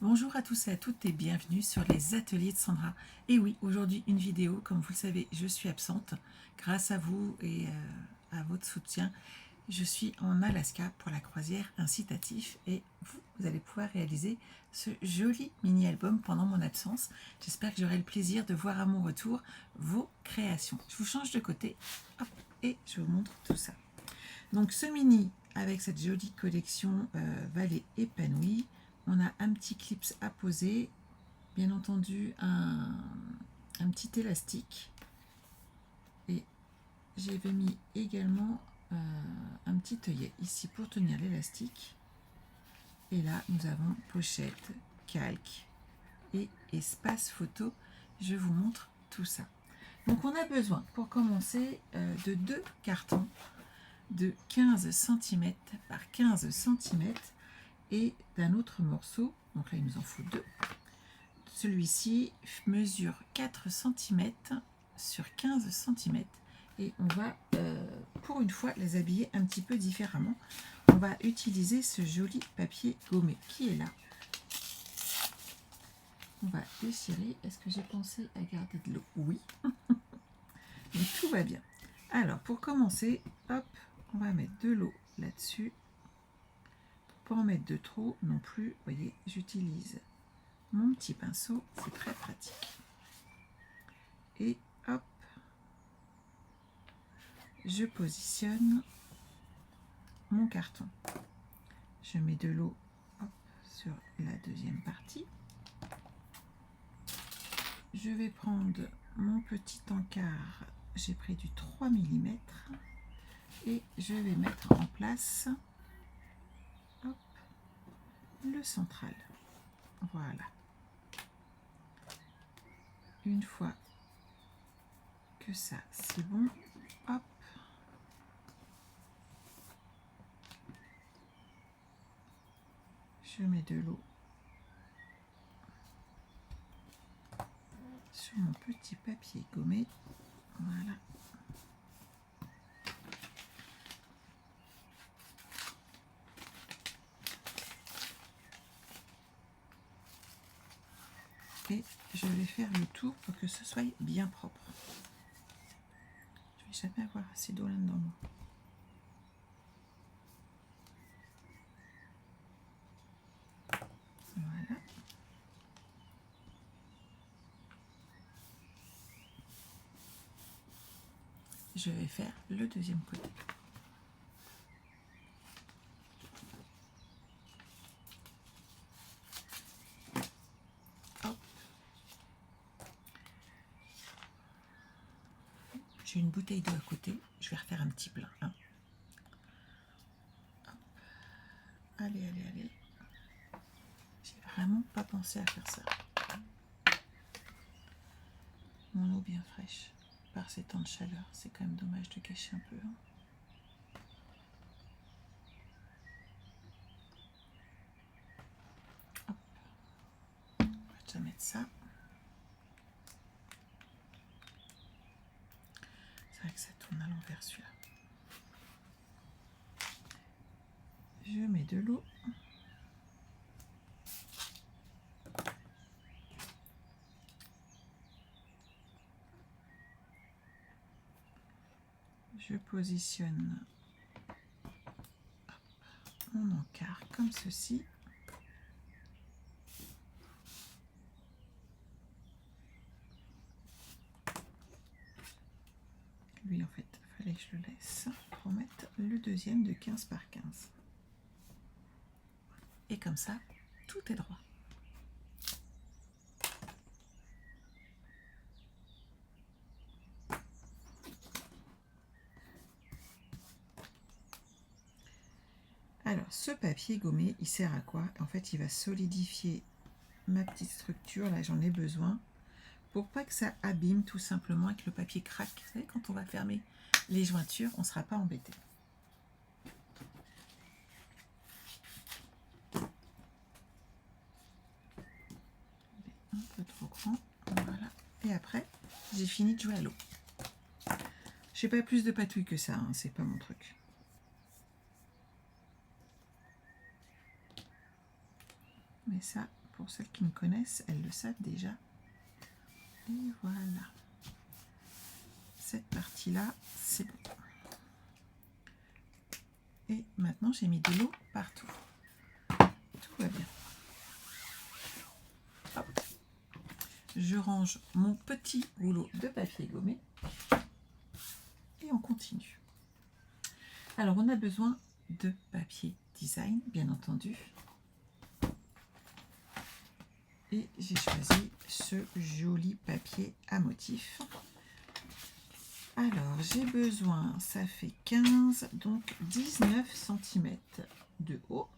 Bonjour à tous et à toutes et bienvenue sur les ateliers de Sandra. Et oui, aujourd'hui une vidéo, comme vous le savez, je suis absente. Grâce à vous et à votre soutien, je suis en Alaska pour la croisière incitatif et vous allez pouvoir réaliser ce joli mini-album pendant mon absence. J'espère que j'aurai le plaisir de voir à mon retour vos créations. Je vous change de côté, hop, et je vous montre tout ça. Donc ce mini avec cette jolie collection Vallée épanouie, on a un petit clips à poser, bien entendu un petit élastique et j'avais mis également un petit œillet ici pour tenir l'élastique. Et là nous avons pochette, calque et espace photo. Je vous montre tout ça. Donc on a besoin pour commencer de deux cartons de 15 cm par 15 cm et d'un autre morceau, donc là il nous en faut deux. Celui-ci mesure 4 cm sur 15 cm et on va pour une fois les habiller un petit peu différemment. On va utiliser ce joli papier gommé qui est là. On va déchirer. Est-ce que j'ai pensé à garder de l'eau? Oui. Donc tout va bien. Alors pour commencer, hop, on va mettre de l'eau là-dessus. Pour pas en mettre de trop non plus, vous voyez, j'utilise mon petit pinceau, c'est très pratique. Et hop, je positionne mon carton. Je mets de l'eau sur la deuxième partie. Je vais prendre mon petit encart, j'ai pris du 3 mm et je vais mettre en place hop, le central. Voilà. Une fois que ça c'est bon, hop, je mets de l'eau sur mon petit papier gommé. Voilà. Et je vais faire le tour pour que ce soit bien propre. Je vais jamais avoir assez d'eau là-dedans, moi. Voilà. Je vais faire le deuxième côté. Hop. J'ai une bouteille d'eau à côté. Je vais refaire un petit plein. Hein. Allez, allez, allez. J'ai vraiment pas pensé à faire ça. Mon eau bien fraîche. Par ces temps de chaleur, c'est quand même dommage de gâcher un peu. Hein. Hop. On va déjà mettre ça. C'est vrai que ça tourne à l'envers celui-là. Je mets de l'eau. Je positionne mon encart comme ceci. Lui, en fait, il fallait que je le laisse pour mettre le deuxième de 15 par 15. Et comme ça, tout est droit. Alors, ce papier gommé, il sert à quoi? En fait, il va solidifier ma petite structure. Là, j'en ai besoin pour pas que ça abîme tout simplement et que le papier craque. Vous savez, quand on va fermer les jointures, on ne sera pas embêté. Un peu trop grand. Voilà. Et après, j'ai fini de jouer à l'eau. Je fais pas plus de patouille que ça, hein, c'est pas mon truc. Mais ça, pour celles qui me connaissent, elles le savent déjà. Et voilà. Cette partie-là, c'est bon. Et maintenant, j'ai mis de l'eau partout. Tout va bien. Hop. Je range mon petit rouleau de papier gommé. Et on continue. Alors, on a besoin de papier design, bien entendu. Et j'ai choisi ce joli papier à motif. Alors, j'ai besoin, ça fait 15, donc 19 cm de haut.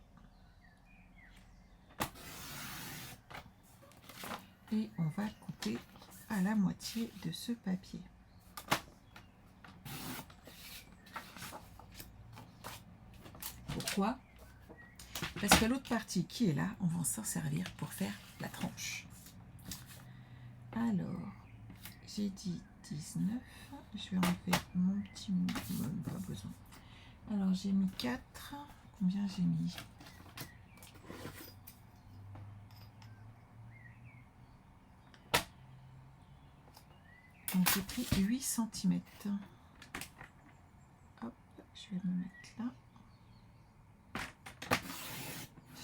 Et on va couper à la moitié de ce papier. Pourquoi? Parce que l'autre partie qui est là, on va s'en servir pour faire la tranche. Alors, j'ai dit 19. Je vais enlever mon petit mot. Pas besoin. Alors, j'ai mis 4. Combien j'ai mis? Donc, j'ai pris 8 cm. Hop, je vais me mettre là.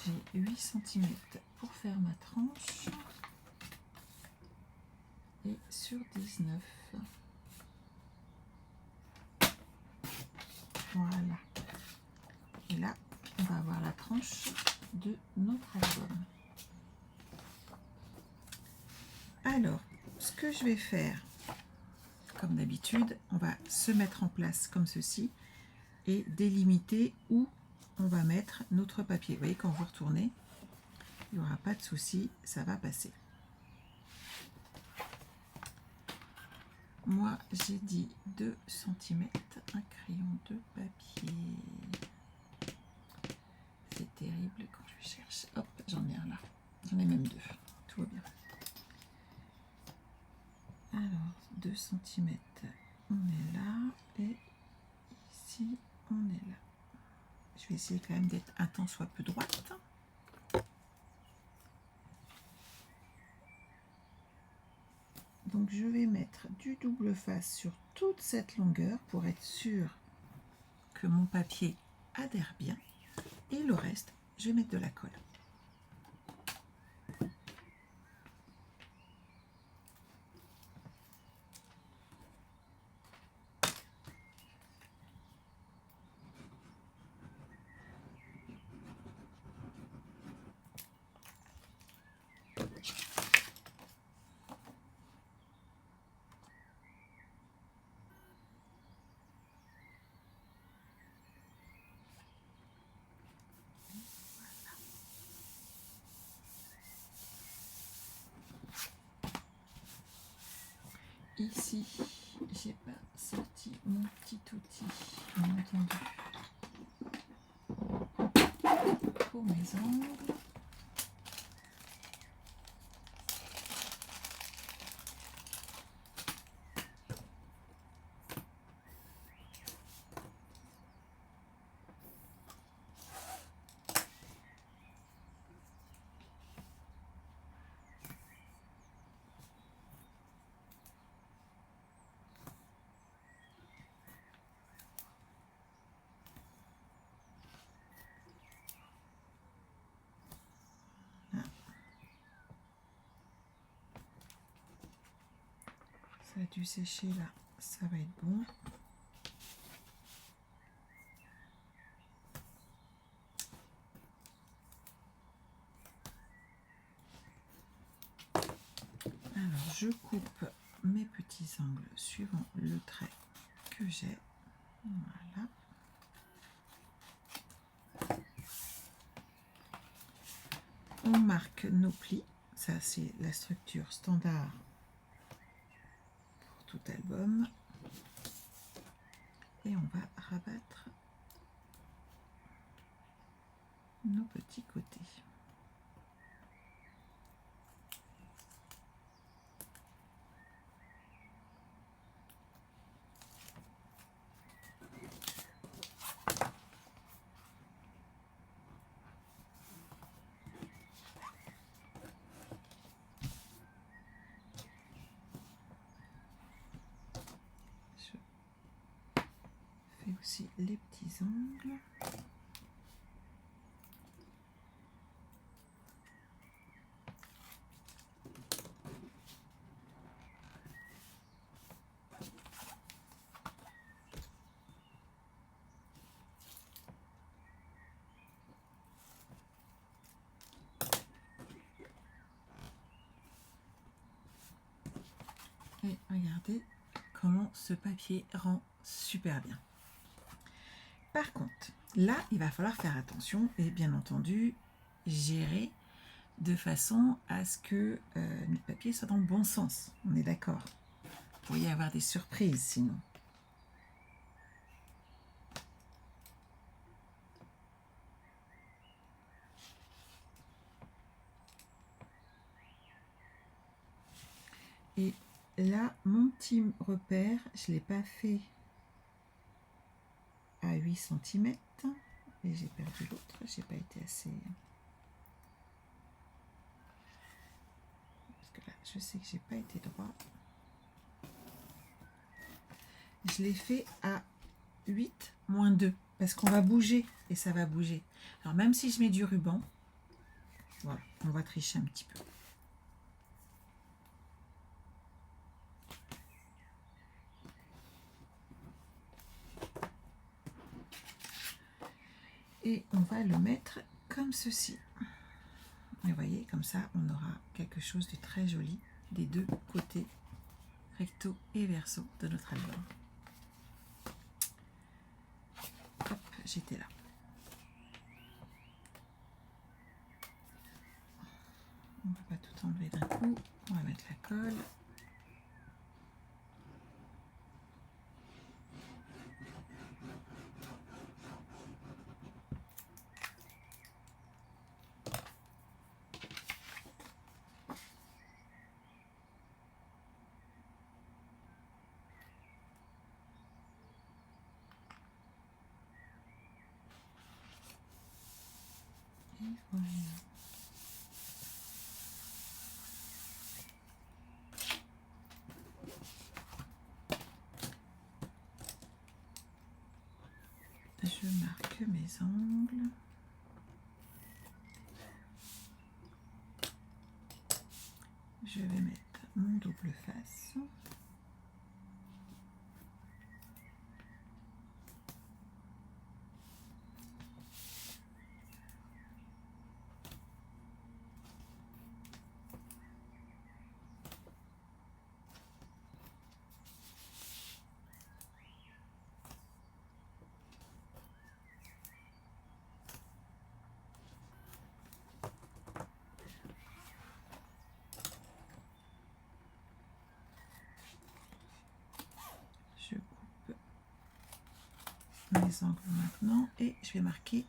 J'ai 8 cm pour faire ma tranche. Et sur 19. Voilà. Et là, on va avoir la tranche de notre album. Alors, ce que je vais faire, comme d'habitude, on va se mettre en place comme ceci et délimiter où on va mettre notre papier. Vous voyez, quand vous retournez, il n'y aura pas de souci, ça va passer. Moi, j'ai dit 2 cm, un crayon de papier. C'est terrible quand je cherche. Hop, j'en ai un là. J'en ai même 2. Tout va bien. Alors, 2 cm, on est là. Et ici, on est là. Je vais essayer quand même d'être un tant soit peu droite. Donc, je vais mettre du double face sur toute cette longueur pour être sûr que mon papier adhère bien. Et le reste, je vais mettre de la colle. Ici, j'ai pas sorti mon petit outil, bien entendu, pour mes ongles. Ça a dû sécher là, ça va être bon. Alors je coupe mes petits angles suivant le trait que j'ai. Voilà. On marque nos plis, ça c'est la structure standard pour tout album. Et on va rabattre nos petits côtés. aussi les petits ongles. Et regardez comment ce papier rend super bien. Par contre, là, il va falloir faire attention et bien entendu gérer de façon à ce que notre papier soit dans le bon sens. On est d'accord. Il pourrait y avoir des surprises sinon. Et là, mon petit repère, je ne l'ai pas fait à 8 cm. Et j'ai perdu l'autre, j'ai pas été assez... Parce que là, je sais que j'ai pas été droit. Je l'ai fait à 8 moins 2, parce qu'on va bouger, et ça va bouger. Alors même si je mets du ruban, voilà, on va tricher un petit peu. Et on va le mettre comme ceci. Et vous voyez, comme ça, on aura quelque chose de très joli des deux côtés, recto et verso, de notre album. Hop, j'étais là. On ne va pas tout enlever d'un coup. On va mettre la colle. Et voilà. Je marque mes angles. Je vais mettre mon double face. Je coupe mes angles maintenant et je vais marquer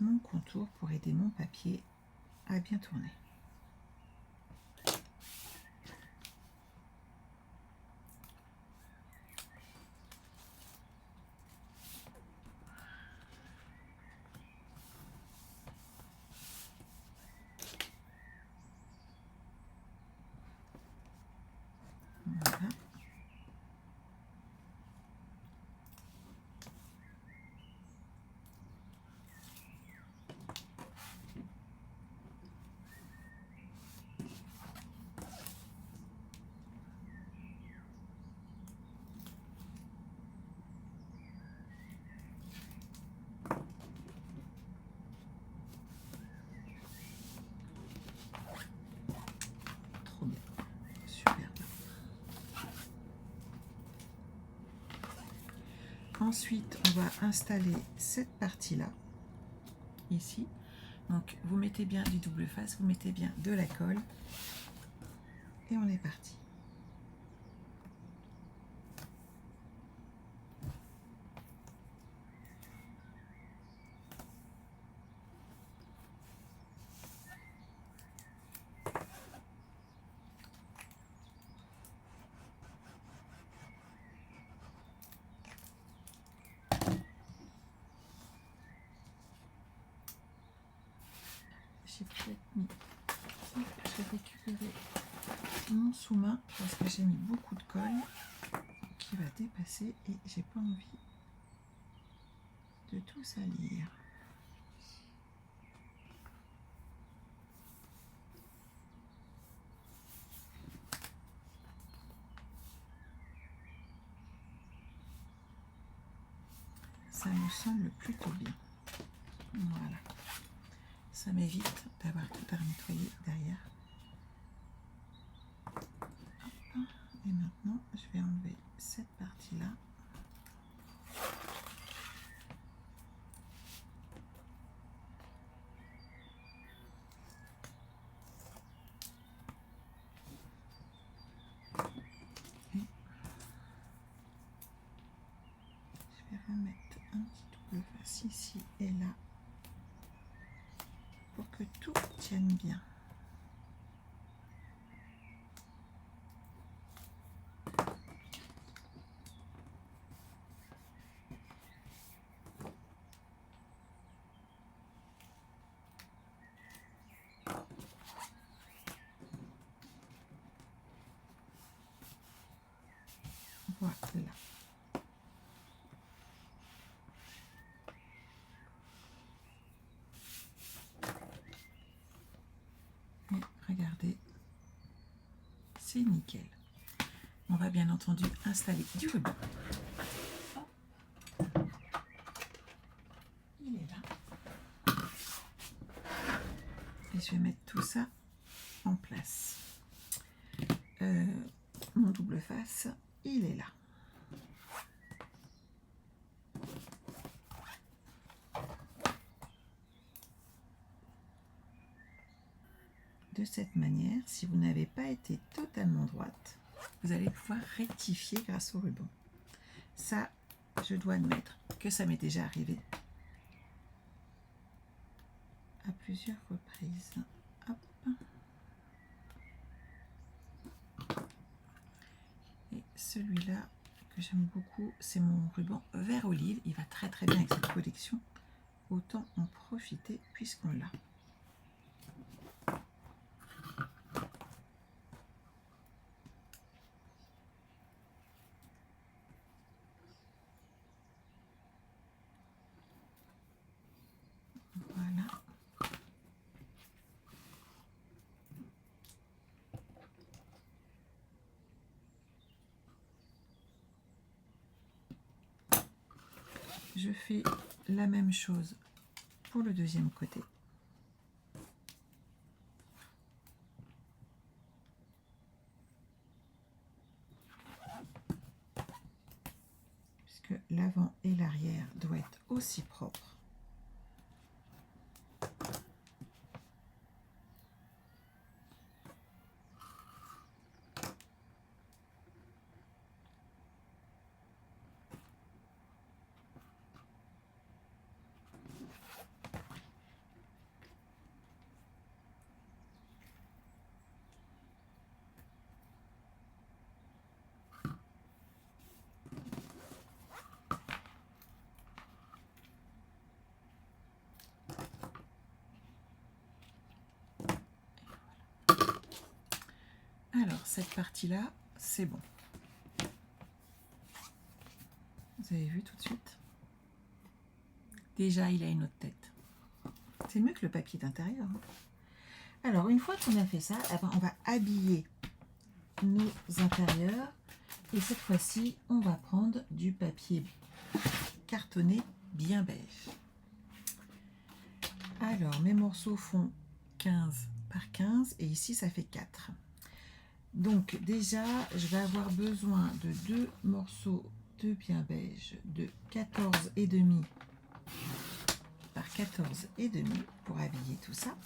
mon contour pour aider mon papier à bien tourner. Voilà. Trop bien. Super. Ensuite, on va installer cette partie-là, ici. Donc, vous mettez bien du double face, vous mettez bien de la colle. Et on est parti. J'ai peut-être mis... Je vais récupérer mon sous-main parce que j'ai mis beaucoup de colle. Ok. qui va dépasser et j'ai pas envie de tout salir. Ça me semble plutôt bien. Voilà. Ça m'évite d'avoir tout à nettoyer derrière. Hop. Et maintenant, je vais enlever cette partie-là. Je vais remettre un petit double face ici et là pour que tout tienne bien. Voilà. Et regardez, c'est nickel. On va bien entendu installer du ruban. Il est là. Et je vais mettre tout ça en place. Mon double face, il est là. De cette manière, si vous n'avez pas été totalement droite, vous allez pouvoir rectifier grâce au ruban. Ça, je dois admettre que ça m'est déjà arrivé à plusieurs reprises. Hop. Et celui-là que j'aime beaucoup, c'est mon ruban vert olive. Il va très très bien avec cette collection. Autant en profiter puisqu'on l'a. Voilà. Je fais la même chose pour le deuxième côté. Puisque l'avant et l'arrière doivent être aussi propres. Alors, cette partie-là, c'est bon. Vous avez vu tout de suite? Déjà, il a une autre tête. C'est mieux que le papier d'intérieur. Alors, une fois qu'on a fait ça, on va habiller nos intérieurs. Et cette fois-ci, on va prendre du papier cartonné bien beige. Alors, mes morceaux font 15 par 15 et ici, ça fait 4. Donc, déjà, je vais avoir besoin de 2 morceaux de bien beige de 14,5 par 14,5 pour habiller tout ça.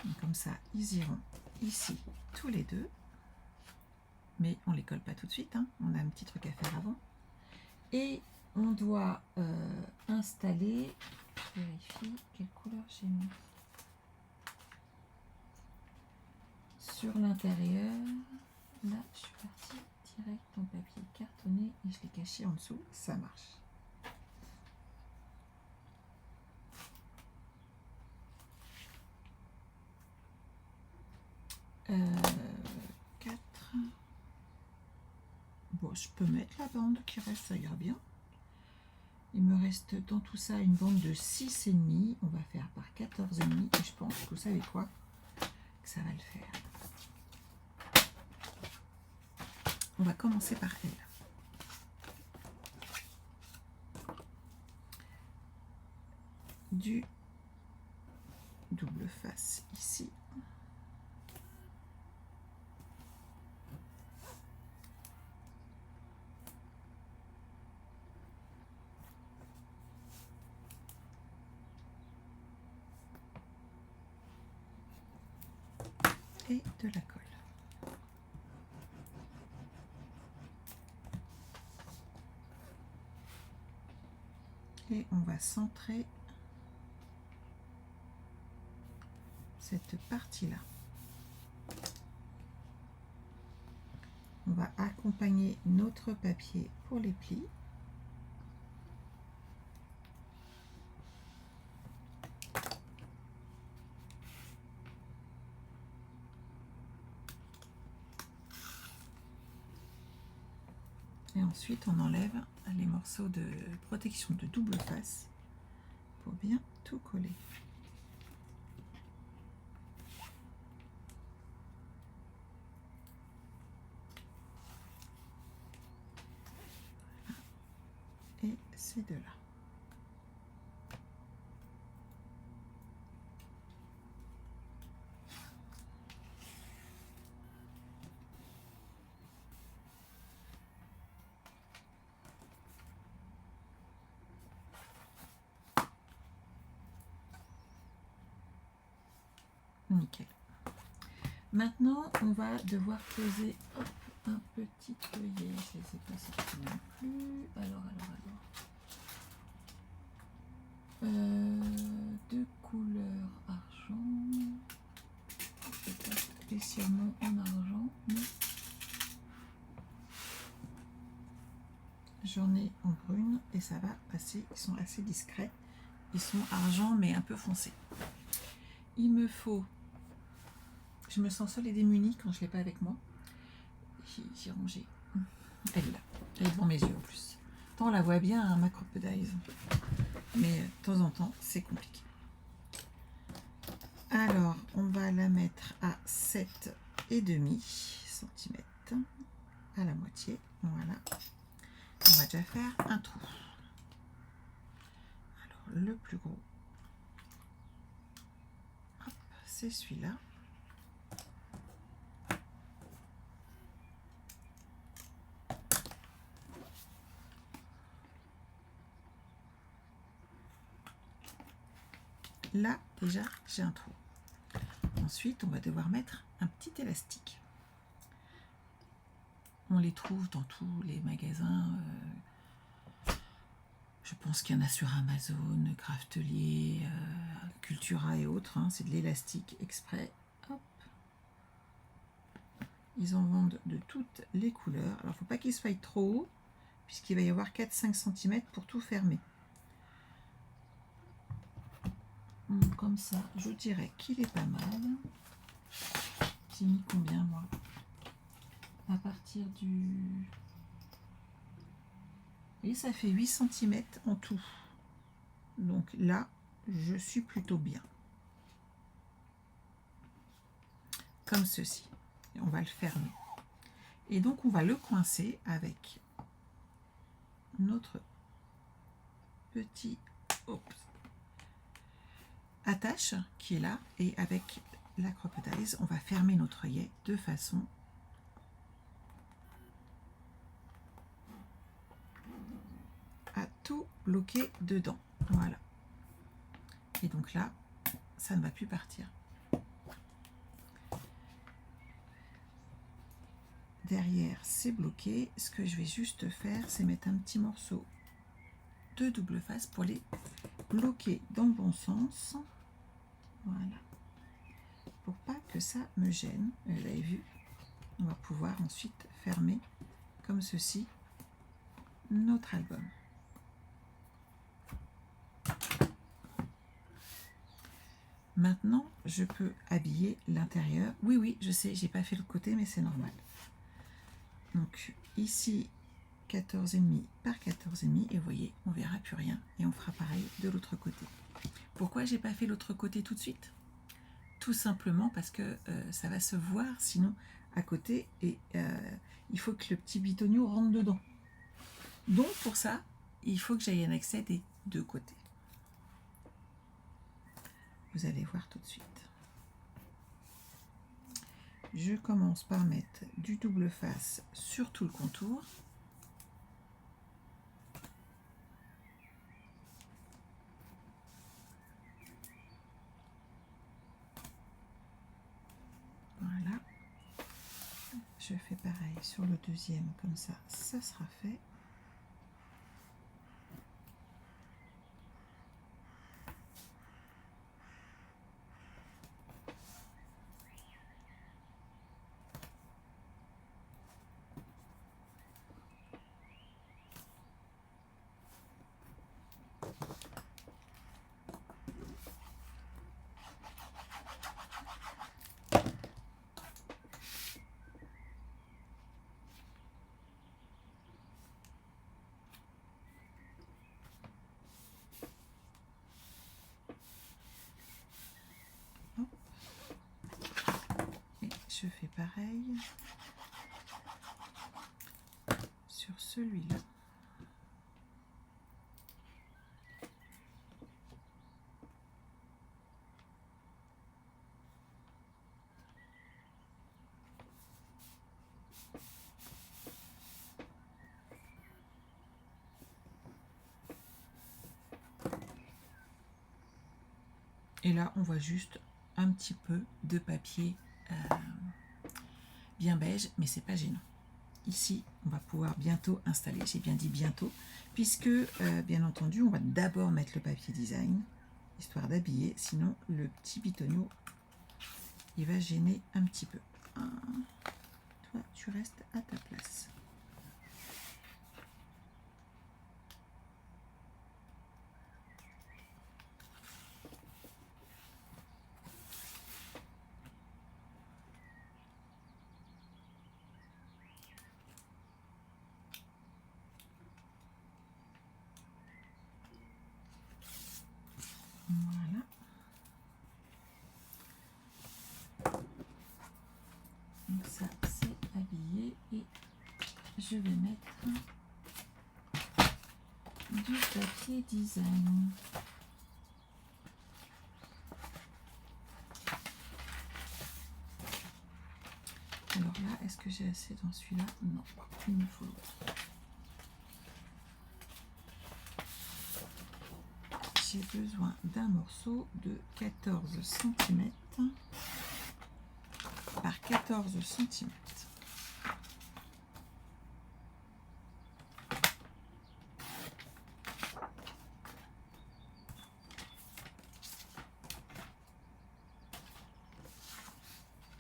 Donc, comme ça, ils iront ici tous les deux. Mais on ne les colle pas tout de suite, hein. On a un petit truc à faire avant. Et on doit installer, je vérifie quelle couleur j'ai mis. Sur l'intérieur, là je suis partie direct en papier cartonné et je l'ai caché en dessous, ça marche. Euh, 4. Bon, je peux mettre la bande qui reste, ça ira bien. Il me reste dans tout ça une bande de 6,5. On va faire par 14,5 et je pense que vous savez quoi, que ça va le faire. On va commencer par elle. Du double face ici. Et de la colle. Et on va centrer cette partie-là. On va accompagner notre papier pour les plis. Et ensuite, on enlève les morceaux de protection de double face pour bien tout coller. Et ces deux-là. Nickel. Maintenant, on va devoir poser un petit œillet. Je ne sais pas si non plus. Alors. De couleur argent. Pas spécialement en argent, mais j'en ai en brune et ça va passer. Ils sont assez discrets. Ils sont argent mais un peu foncés. Il me faut... Je me sens seule et démunie quand je ne l'ai pas avec moi. J'ai rangé. Elle est là. Elle est devant mes yeux en plus. Tant on la voit bien, un Macropodize. Mais de temps en temps, c'est compliqué. Alors, on va la mettre à 7,5 cm. À la moitié. Voilà. On va déjà faire un trou. Alors, le plus gros, c'est celui-là. Là, déjà, j'ai un trou. Ensuite, on va devoir mettre un petit élastique. On les trouve dans tous les magasins. Je pense qu'il y en a sur Amazon, Craftelier, Cultura et autres. Hein. C'est de l'élastique exprès. Hop. Ils en vendent de toutes les couleurs. Alors, il ne faut pas qu'il soit trop haut, puisqu'il va y avoir 4-5 cm pour tout fermer. Comme ça, je dirais qu'il est pas mal. J'ai mis combien, moi? À partir du... Et ça fait 8 cm en tout. Donc là, je suis plutôt bien. Comme ceci. Et on va le fermer. Et donc, on va le coincer avec notre petit attache qui est là. Et avec la Crocodize, on va fermer notre œillet de façon à tout bloquer dedans. Voilà. Et donc là, ça ne va plus partir. Derrière, c'est bloqué. Ce que je vais juste faire, c'est mettre un petit morceau de double face pour les bloquer dans le bon sens. Voilà. Pour pas que ça me gêne. Vous avez vu, on va pouvoir ensuite fermer comme ceci notre album. Maintenant, je peux habiller l'intérieur. Oui, oui, je sais, j'ai pas fait le côté, mais c'est normal. Donc ici, 14,5 par 14,5, et vous voyez, on verra plus rien. Et on fera pareil de l'autre côté. Pourquoi j'ai pas fait l'autre côté tout de suite? Tout simplement parce que ça va se voir sinon à côté, et il faut que le petit bitonio rentre dedans. Donc pour ça, il faut que j'aille un accès des deux côtés. Vous allez voir tout de suite. Je commence par mettre du double face sur tout le contour. Voilà. Je fais pareil sur le deuxième, comme ça, ça sera fait. Je fais pareil sur celui-là. Et là, on voit juste un petit peu de papier bien beige, mais c'est pas gênant. Ici, on va pouvoir bientôt installer, j'ai bien dit bientôt, puisque, bien entendu, on va d'abord mettre le papier design, histoire d'habiller, sinon le petit bitonio, il va gêner un petit peu. Toi, tu restes à ta place. Voilà. Donc ça, c'est habillé et je vais mettre du papier design. Alors là, est-ce que j'ai assez dans celui-là? Non, il me faut l'autre. J'ai besoin d'un morceau de 14 cm par 14 cm.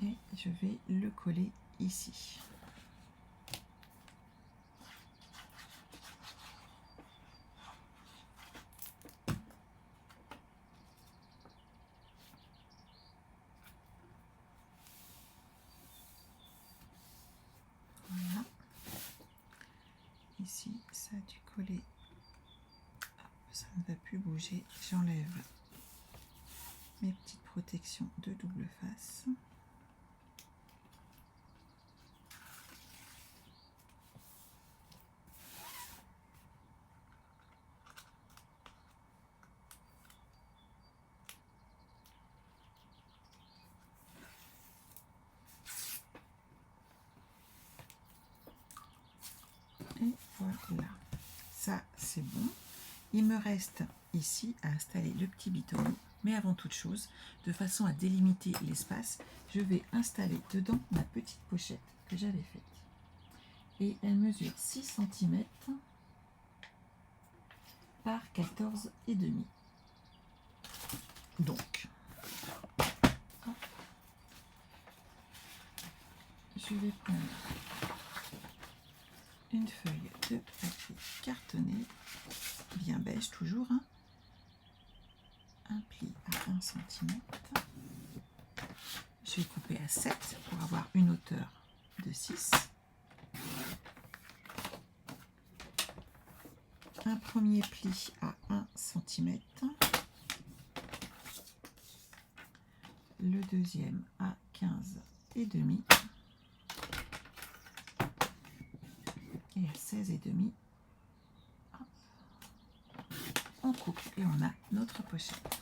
Et je vais le coller ici. Voilà. Ici, ça a dû coller. Hop, ça ne va plus bouger. J'enlève mes petites protections de double face. Et voilà, ça c'est bon. Il me reste ici à installer le petit bitonio, mais avant toute chose, de façon à délimiter l'espace, je vais installer dedans ma petite pochette que j'avais faite. Et elle mesure 6 cm par 14,5. Donc, hop, je vais prendre une feuille de papier cartonné, bien beige toujours, hein. Un pli à 1 cm. Je vais couper à 7 pour avoir une hauteur de 6. Un premier pli à 1 cm. Le deuxième à 15,5 et à 16,5. On coupe et on a notre pochette.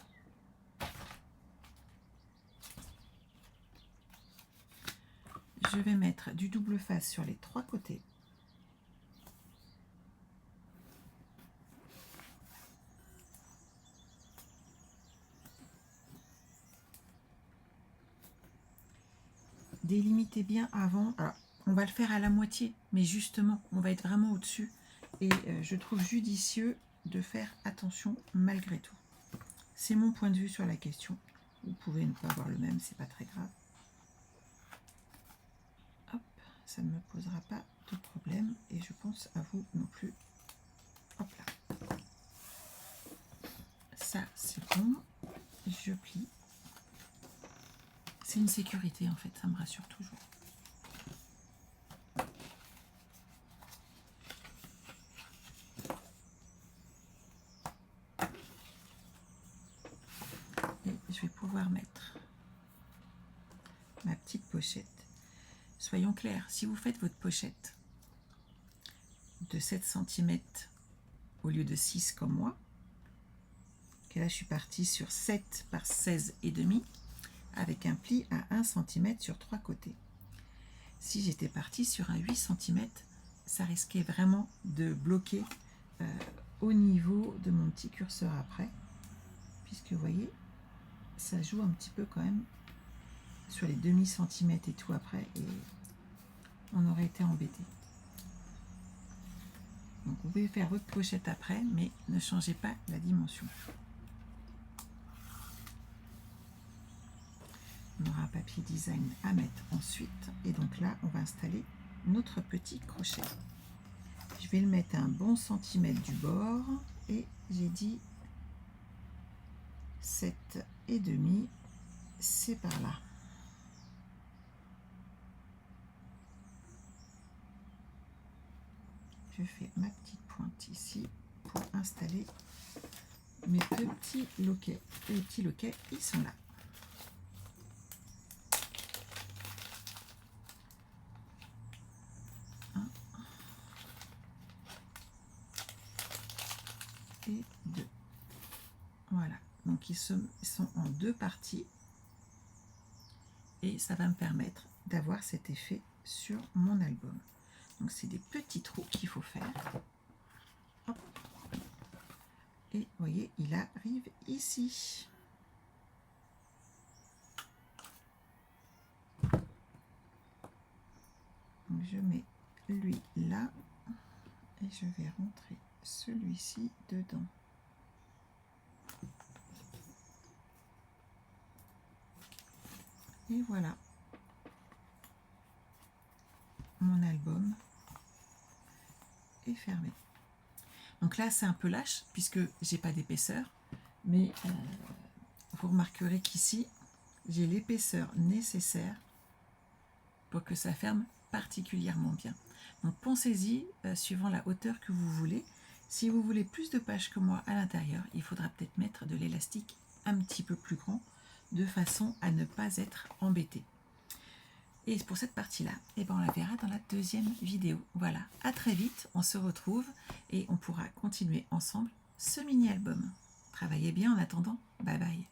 Je vais mettre du double face sur les 3 côtés. Délimitez bien avant. Alors, on va le faire à la moitié, mais justement, on va être vraiment au-dessus. Et je trouve judicieux de faire attention malgré tout. C'est mon point de vue sur la question. Vous pouvez ne pas avoir le même, c'est pas très grave. Hop, ça ne me posera pas de problème et je pense à vous non plus. Hop là. Ça, c'est bon. Je plie. C'est une sécurité en fait, ça me rassure toujours. Et je vais pouvoir mettre ma petite pochette. Soyons clairs, si vous faites votre pochette de 7 cm au lieu de 6 comme moi, et là je suis partie sur 7 par 16,5 avec un pli à 1 cm sur 3 côtés. Si j'étais partie sur un 8 cm, ça risquait vraiment de bloquer au niveau de mon petit curseur après, puisque vous voyez, ça joue un petit peu quand même sur les demi-centimètres et tout après, et on aurait été embêté. Donc vous pouvez faire votre pochette après, mais ne changez pas la dimension. On aura un papier design à mettre ensuite, et donc là on va installer notre petit crochet. Je vais le mettre à un bon centimètre du bord, et j'ai dit 7,5, c'est par là. Je fais ma petite pointe ici pour installer mes petits loquets. Les petits loquets, ils sont là. Un et deux. Voilà. Donc ils sont en 2 parties. Et ça va me permettre d'avoir cet effet sur mon album. Donc c'est des petits trous qu'il faut faire. Hop. Et vous voyez, il arrive ici. Donc je mets lui là et je vais rentrer celui-ci dedans. Et voilà. Mon album est fermé. Donc là c'est un peu lâche puisque j'ai pas d'épaisseur, mais vous remarquerez qu'ici j'ai l'épaisseur nécessaire pour que ça ferme particulièrement bien. Donc pensez-y suivant la hauteur que vous voulez. Si vous voulez plus de pages que moi à l'intérieur, il faudra peut-être mettre de l'élastique un petit peu plus grand de façon à ne pas être embêté. Et pour cette partie-là, eh ben on la verra dans la deuxième vidéo. Voilà, à très vite, on se retrouve et on pourra continuer ensemble ce mini-album. Travaillez bien en attendant, bye bye.